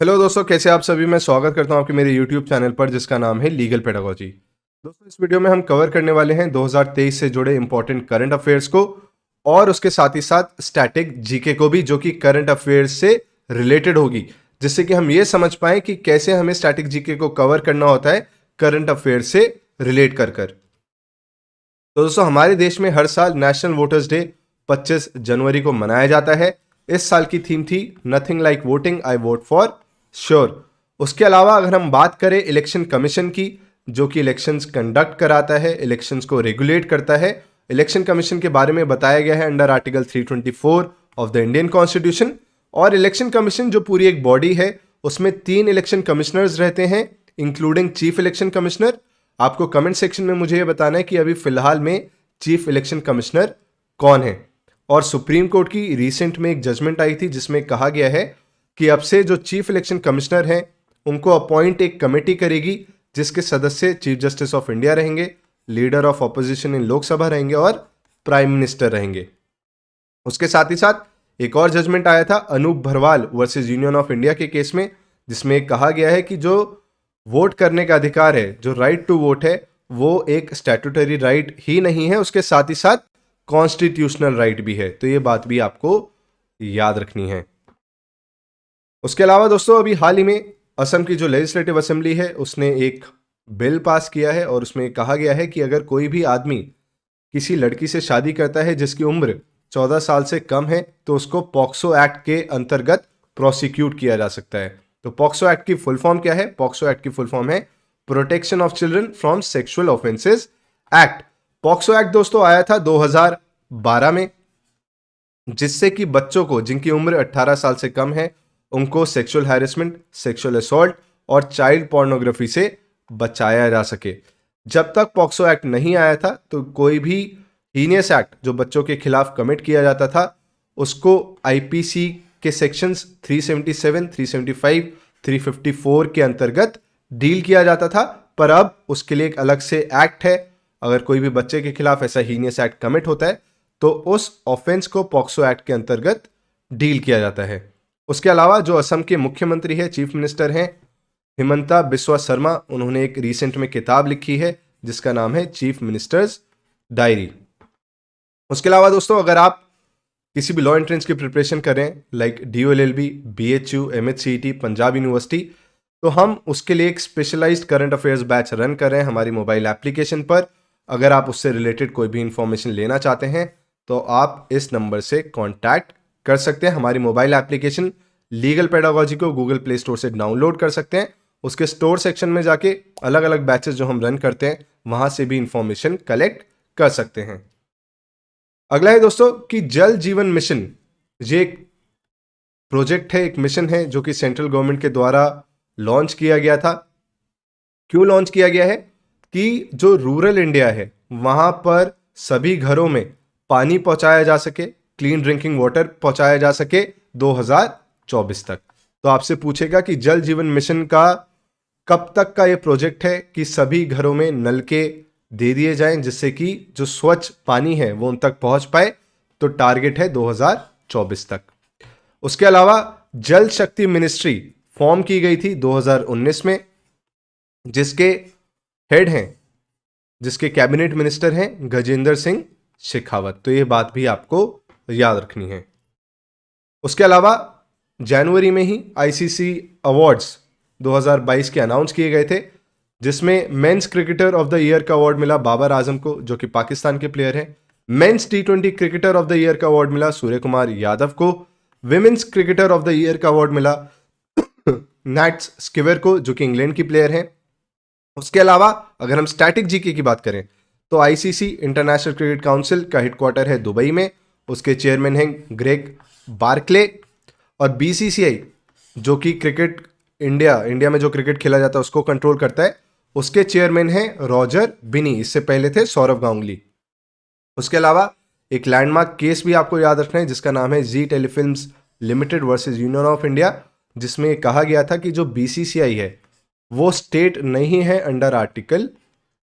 Hello दोस्तों, कैसे आप सभी। मैं स्वागत करता हूं आपके मेरे यूट्यूब चैनल पर जिसका नाम है लीगल पेडागोजी। दोस्तों, इस वीडियो में हम कवर करने वाले हैं 2023 से जुड़े इंपॉर्टेंट करंट अफेयर्स को और उसके साथ ही साथ स्टैटिक जीके को भी, जो कि करंट अफेयर्स से रिलेटेड होगी, जिससे कि हम ये समझ पाएं कि कैसे हमें स्टैटिक जीके को कवर करना होता है करंट अफेयर्स से रिलेट कर। तो दोस्तों, हमारे देश में हर साल नेशनल वोटर्स डे 25 जनवरी को मनाया जाता है। इस साल की थीम थी nothing like voting, I vote for sure. उसके अलावा अगर हम बात करें इलेक्शन कमीशन की, जो कि इलेक्शंस कंडक्ट कराता है, इलेक्शंस को रेगुलेट करता है, इलेक्शन कमीशन के बारे में बताया गया है under article 324 of the Indian constitution. और इलेक्शन कमीशन जो पूरी एक बॉडी है, उसमें 3 इलेक्शन कमिश्नर्स रहते हैं, इंक्लूडिंग चीफ इलेक्शन कमिश्नर। आपको कमेंट सेक्शन में मुझे यह बताना है कि अभी फिलहाल में चीफ इलेक्शन कमिश्नर कौन है। और सुप्रीम कोर्ट की रिसेंट में एक जजमेंट आई थी जिसमें कहा गया है कि अब से जो चीफ इलेक्शन कमिश्नर हैं उनको अपॉइंट एक कमेटी करेगी जिसके सदस्य चीफ जस्टिस ऑफ इंडिया रहेंगे, लीडर ऑफ ऑपोजिशन इन लोकसभा रहेंगे और प्राइम मिनिस्टर रहेंगे। उसके साथ ही साथ एक और जजमेंट आया था Anoop Bharwal versus Union of India के केस में, जिसमें कहा गया है कि जो वोट करने का अधिकार है, जो राइट टू वोट है, वो एक स्टैट्यूटरी राइट ही नहीं है, उसके साथ ही साथ कॉन्स्टिट्यूशनल राइट भी है। तो ये बात भी आपको याद रखनी है। उसके अलावा दोस्तों, अभी हाल ही में असम की जो लेजिस्लेटिव असेंबली है उसने एक बिल पास किया है और उसमें कहा गया है कि अगर कोई भी आदमी किसी लड़की से शादी करता है जिसकी उम्र 14 साल से कम है तो उसको पॉक्सो एक्ट के अंतर्गत प्रोसिक्यूट किया जा सकता है। तो पॉक्सो एक्ट की फुल फॉर्म क्या है? पॉक्सो एक्ट की फुल फॉर्म है protection of children from sexual offences act. POCSO act दोस्तों आया था 2012 में, जिससे कि बच्चों को जिनकी उम्र 18 साल से कम है उनको सेक्सुअल हैरेसमेंट, सेक्सुअल असॉल्ट और चाइल्ड पोर्नोग्राफी से बचाया जा सके। जब तक पॉक्सो एक्ट नहीं आया था तो कोई भी हीनियस एक्ट जो बच्चों के खिलाफ कमिट किया जाता था उसको आईपीसी के सेक्शंस 377, 375, 354 के अंतर्गत डील किया जाता था। पर अब उसके लिए एक अलग से एक्ट है। अगर कोई भी बच्चे के खिलाफ ऐसा हीनियस एक्ट कमिट होता है तो उस ऑफेंस को पॉक्सो एक्ट के अंतर्गत डील किया जाता है। उसके अलावा जो असम के मुख्यमंत्री है, चीफ मिनिस्टर हैं हिमंता बिस्वा शर्मा, उन्होंने एक रिसेंट में किताब लिखी है जिसका नाम है चीफ मिनिस्टर्स डायरी। उसके अलावा दोस्तों, अगर आप किसी भी लॉ एंट्रेंस की प्रिपरेशन करें like DOLLB, BHU, MHCET, Punjab university, तो हम उसके लिए एक specialised current affairs batch run कर रहे हैं हमारी मोबाइल एप्लीकेशन पर। अगर आप उससे रिलेटेड कोई भी इंफॉर्मेशन लेना चाहते हैं तो आप इस नंबर से कांटेक्ट कर सकते हैं। हमारी मोबाइल एप्लीकेशन लीगल पेडागोजी को गूगल प्ले स्टोर से डाउनलोड कर सकते हैं। उसके स्टोर सेक्शन में जाके अलग अलग बैचेस जो हम रन करते हैं वहां से भी इंफॉर्मेशन कलेक्ट कर सकते हैं। अगला है दोस्तों कि जल जीवन मिशन। ये एक प्रोजेक्ट है, एक मिशन है जो कि सेंट्रल गवर्नमेंट के द्वारा लॉन्च किया गया था। क्यों लॉन्च किया गया है? कि जो रूरल इंडिया है वहां पर सभी घरों में पानी पहुंचाया जा सके, क्लीन ड्रिंकिंग वाटर पहुंचाया जा सके 2024 तक। तो आपसे पूछेगा कि जल जीवन मिशन का कब तक का ये प्रोजेक्ट है कि सभी घरों में नलके दे दिए जाएं जिससे कि जो स्वच्छ पानी है वो उन तक पहुंच पाए। तो टारगेट है 2024 तक। उसके अलावा जल शक्ति मिनिस्ट्री फॉर्म की गई थी 2019 में, जिसके हेड हैं, जिसके कैबिनेट मिनिस्टर हैं गजेंद्र सिंह शेखावत। तो ये बात भी आपको याद रखनी है। उसके अलावा जनवरी में ही आईसीसी अवार्ड्स 2022 के अनाउंस किए गए थे, जिसमें men's cricketer of the year का अवार्ड मिला बाबर आजम को, जो कि पाकिस्तान के प्लेयर हैं। Men's T20 cricketer of the year का अवार्ड मिला सूर्य कुमार यादव को। Women's cricketer of the year का अवार्ड मिला नैट स्किवर को, जो कि इंग्लैंड की प्लेयर हैं। उसके अलावा अगर हम स्टैटिक जीके की बात करें तो आईसीसी इंटरनेशनल क्रिकेट काउंसिल का हेडक्वार्टर है दुबई में, उसके चेयरमैन हैं ग्रेग बार्कले। और बीसीसीआई जो कि क्रिकेट इंडिया में जो क्रिकेट खेला जाता है उसको कंट्रोल करता है, उसके चेयरमैन हैं रॉजर बिनी। इससे पहले थे सौरव गांगुली। उसके अलावा एक लैंडमार्क केस भी आपको याद रखना है जिसका नाम है Zee telefilms limited versus Union of India, जिसमें कहा गया था कि जो बीसीसीआई है वो स्टेट नहीं है अंडर आर्टिकल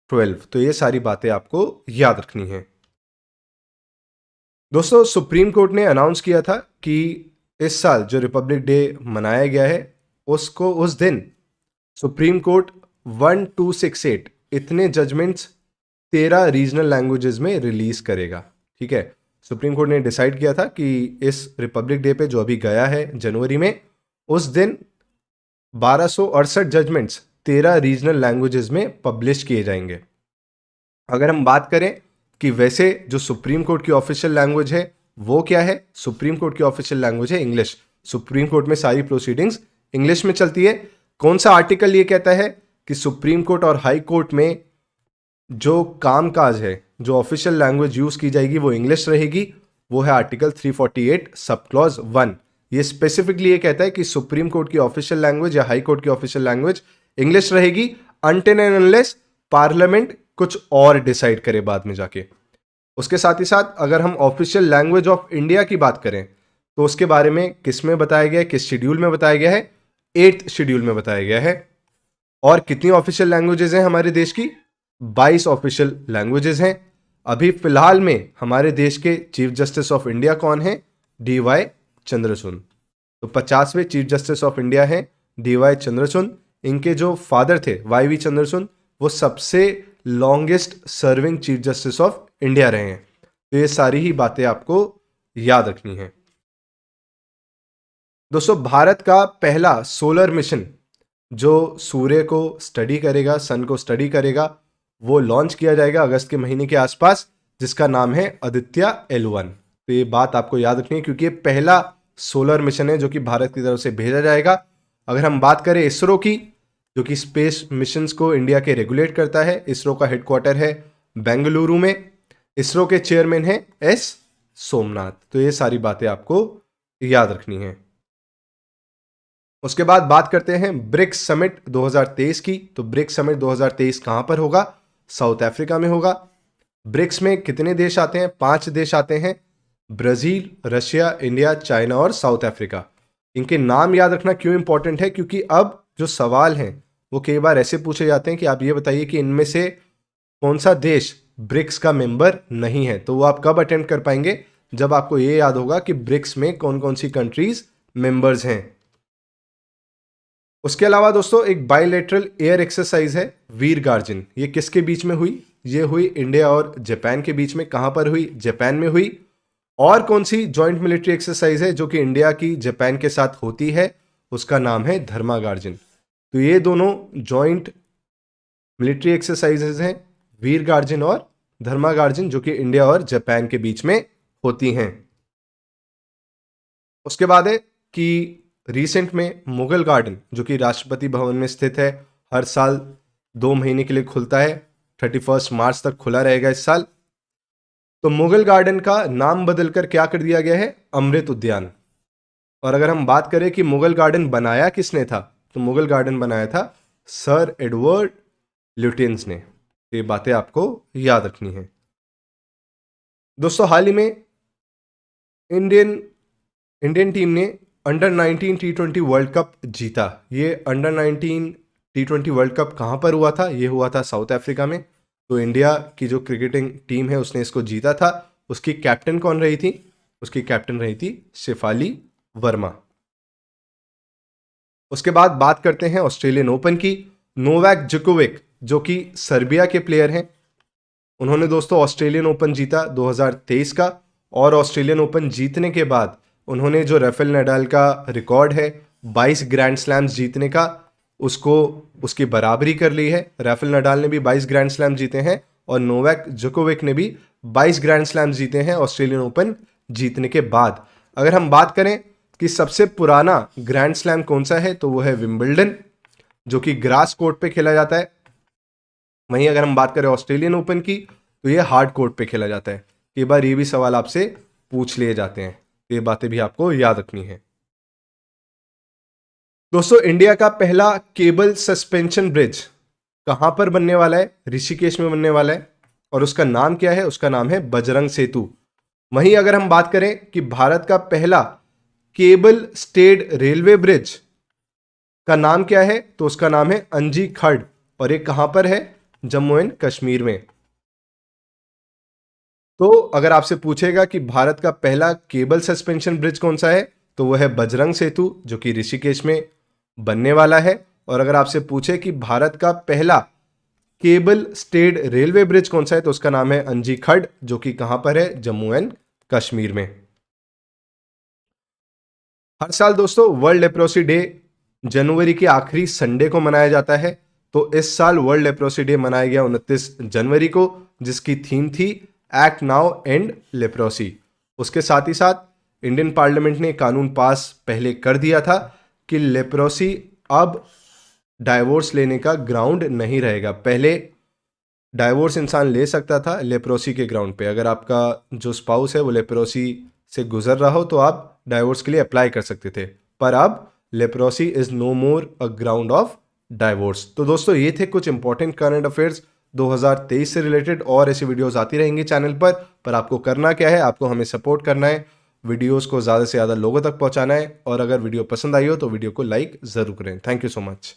12। तो ये सारी बातें आपको याद रखनी है। दोस्तों, सुप्रीम कोर्ट ने अनाउंस किया था कि इस साल जो रिपब्लिक डे मनाया गया है उसको उस दिन सुप्रीम कोर्ट 1268 इतने जजमेंट्स 13 रीजनल लैंग्वेजेस में रिलीज करेगा। ठीक है, सुप्रीम कोर्ट ने डिसाइड किया था कि इस रिपब्लिक डे पे जो अभी गया है जनवरी में, उस दिन 1268 जजमेंट्स 13 रीजनल लैंग्वेजेस में पब्लिश किए जाएंगे। अगर हम बात करें कि वैसे जो सुप्रीम कोर्ट की ऑफिशियल लैंग्वेज है वो क्या है, सुप्रीम कोर्ट की ऑफिशियल लैंग्वेज है इंग्लिश। सुप्रीम कोर्ट में सारी प्रोसीडिंग्स इंग्लिश में चलती है। कौन सा आर्टिकल ये कहता है कि सुप्रीम कोर्ट और हाई कोर्ट में जो कामकाज है, जो ऑफिशियल लैंग्वेज यूज की जाएगी वो इंग्लिश रहेगी। वो है आर्टिकल 348 सब क्लॉज 1। ये स्पेसिफिकली ये कहता है कि सुप्रीम कोर्ट की ऑफिशियल लैंग्वेज या हाई कोर्ट की ऑफिशियल लैंग्वेज इंग्लिश रहेगी अनटिल एंड अनलेस पार्लियामेंट कुछ और डिसाइड करे बाद में जाके। उसके साथ ही साथ अगर हम ऑफिशियल लैंग्वेज ऑफ इंडिया की बात करें तो उसके बारे में किस में बताया गया है, किस शेड्यूल में बताया गया है, 8th शेड्यूल में बताया गया है। और कितनी ऑफिशियल लैंग्वेजेस हैं हमारे देश की, 22 ऑफिशियल लैंग्वेजेस हैं। अभी फिलहाल में हमारे देश के चीफ जस्टिस ऑफ इंडिया कौन है, DY चंद्रचूड़। तो 50वें चीफ जस्टिस ऑफ इंडिया हैं DY चंद्रचूड़। इनके जो फादर थे YV चंद्रचूड़, वो सबसे longest serving chief justice of India रहे हैं। तो ये सारी ही बातें आपको याद रखनी है। दोस्तों, भारत का पहला सोलर मिशन जो सूर्य को स्टडी करेगा, सन को स्टडी करेगा, वो लॉन्च किया जाएगा अगस्त के महीने के आसपास, जिसका नाम है आदित्य L1। तो ये बात आपको याद रखनी है क्योंकि ये पहला सोलर मिशन है जो कि भारत की तरफ से भेजा जाएगा। अगर हम बात करें इसरो की, जो कि स्पेस मिशंस को इंडिया के रेगुलेट करता है, इसरो का हेडक्वार्टर है बेंगलुरु में। इसरो के चेयरमैन है S सोमनाथ। तो ये सारी बातें आपको याद रखनी है। उसके बाद बात करते हैं ब्रिक्स समिट 2023 की। तो ब्रिक्स समिट 2023 कहां पर होगा, साउथ अफ्रीका में होगा। ब्रिक्स में कितने देश आते हैं, 5 देश आते हैं, ब्राजील, रशिया, इंडिया, चाइना और साउथ अफ्रीका। इनके नाम याद रखना क्यों इंपॉर्टेंट है, क्योंकि अब जो सवाल हैं वो कई बार ऐसे पूछे जाते हैं कि आप ये बताइए कि इनमें से कौन सा देश ब्रिक्स का मेंबर नहीं है। तो वो आप कब अटेम्प्ट कर पाएंगे, जब आपको ये याद होगा कि ब्रिक्स में कौन कौन सी कंट्रीज मेंबर्स हैं। उसके अलावा दोस्तों एक बायलैटरल एयर एक्सरसाइज है वीर गार्जिन। ये किसके बीच में हुई, ये हुई इंडिया और जापान के बीच में। कहां पर हुई, जापान में हुई। और कौन सी जॉइंट मिलिट्री एक्सरसाइज है जो कि इंडिया की जापान के साथ होती है, उसका नाम है धर्मा गार्जिन। तो ये दोनों जॉइंट मिलिट्री एक्सरसाइजेज हैं, वीर गार्जिन और धर्मा गार्जिन, जो कि इंडिया और जापान के बीच में होती हैं। उसके बाद है कि रिसेंट में मुगल गार्डन, जो कि राष्ट्रपति भवन में स्थित है, हर साल 2 महीने के लिए खुलता है, 31 मार्च तक खुला रहेगा इस साल। तो मुगल गार्डन का नाम बदलकर क्या कर दिया गया है, अमृत उद्यान। और अगर हम बात करें कि मुगल गार्डन बनाया किसने था, तो मुगल गार्डन बनाया था सर एडवर्ड ल्यूटियंस ने। ये बातें आपको याद रखनी है। दोस्तों, हाल ही में इंडियन टीम ने अंडर 19 T20 वर्ल्ड कप जीता। ये अंडर 19 T20 वर्ल्ड कप कहाँ पर हुआ था, ये हुआ था साउथ अफ्रीका में। तो इंडिया की जो क्रिकेटिंग टीम है उसने इसको जीता था। उसकी कैप्टन कौन रही थी, उसकी कैप्टन रही थी शेफाली वर्मा। उसके बाद बात करते हैं ऑस्ट्रेलियन ओपन की। नोवाक जोकोविक, जो कि सर्बिया के प्लेयर हैं, उन्होंने दोस्तों ऑस्ट्रेलियन ओपन जीता 2023 का। और ऑस्ट्रेलियन ओपन जीतने के बाद उन्होंने जो राफेल नडाल का रिकॉर्ड है 22 ग्रैंड स्लैम्स जीतने का, उसकी बराबरी कर ली है। राफेल नडाल ने भी 22 ग्रैंड स्लैम जीते हैं और नोवाक जोकोविक ने भी 22 ग्रैंड स्लैम्स जीते हैं ऑस्ट्रेलियन ओपन जीतने के बाद। अगर हम बात करें कि सबसे पुराना ग्रैंड स्लैम कौन सा है, तो वो है विंबलडन, जो कि ग्रास कोर्ट पे खेला जाता है। वहीं अगर हम बात करें ऑस्ट्रेलियन ओपन की, तो ये हार्ड कोर्ट पे खेला जाता है। कई बार ये भी सवाल आपसे पूछ लिए जाते हैं, ये बातें भी आपको याद रखनी है। दोस्तों, इंडिया का पहला केबल सस्पेंशन ब्रिज कहां पर बनने वाला है, ऋषिकेश में बनने वाला है। और उसका नाम क्या है, उसका नाम है बजरंग सेतु। वहीं अगर हम बात करें कि भारत का पहला केबल स्टेड रेलवे ब्रिज का नाम क्या है, तो उसका नाम है अंजी खड़। और ये कहां पर है, जम्मू एंड कश्मीर में। तो अगर आपसे पूछेगा कि भारत का पहला केबल सस्पेंशन ब्रिज कौन सा है, तो वह है बजरंग सेतु, जो कि ऋषिकेश में बनने वाला है। और अगर आपसे पूछे कि भारत का पहला केबल स्टेड रेलवे ब्रिज कौन सा है, तो उसका नाम है अंजी खड, जो कि कहां पर है, जम्मू एंड कश्मीर में। हर साल दोस्तों वर्ल्ड लेप्रोसी डे जनवरी के आखिरी संडे को मनाया जाता है। तो इस साल वर्ल्ड लेप्रोसी डे मनाया गया 29 जनवरी को, जिसकी थीम थी एक्ट नाउ एंड लेप्रोसी। उसके साथ ही साथ इंडियन पार्लियामेंट ने कानून पास पहले कर दिया था कि लेप्रोसी अब डाइवोर्स लेने का ग्राउंड नहीं रहेगा। पहले डाइवोर्स इंसान ले सकता था लेप्रोसी के ग्राउंड पे। अगर आपका जो स्पाउस है वो लेप्रोसी से गुजर रहा हो तो आप डाइवोर्स के लिए अप्लाई कर सकते थे, पर अब leprosy is no more a ground of divorce. तो दोस्तों ये थे कुछ इंपॉर्टेंट करंट अफेयर्स 2023 से रिलेटेड, और ऐसी वीडियोस आती रहेंगी चैनल पर आपको करना क्या है, आपको हमें सपोर्ट करना है, वीडियोस को ज़्यादा से ज़्यादा लोगों तक पहुंचाना है, और अगर वीडियो पसंद आई हो तो वीडियो को लाइक ज़रूर करें। Thank you so much.